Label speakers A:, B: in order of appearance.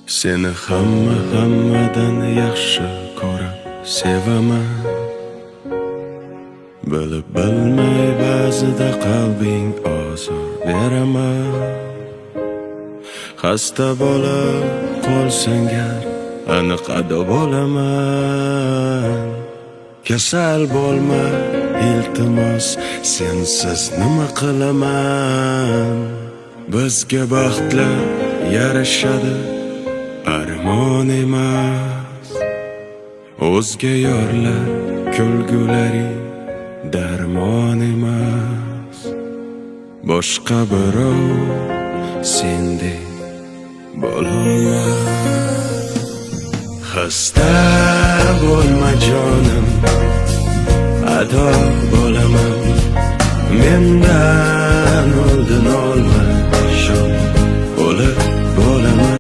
A: Seni hammadan yaxshi ko'rib sevaman. Bilib bilmay ba'zida qalbing ozor beraman. Xasta bo'lib qolsang gar aniq ado bo'laman. Kasal bo'lma iltimos, sensiz nima qilaman. Bizga baxtlar yarashadi, armon emas. O'zga yorlar kulgulari darmon emas. Boshqa birov sendek bo'lolmas. Xasta bo'lma jonim, ado bo'laman. Mendan oldin olma shon.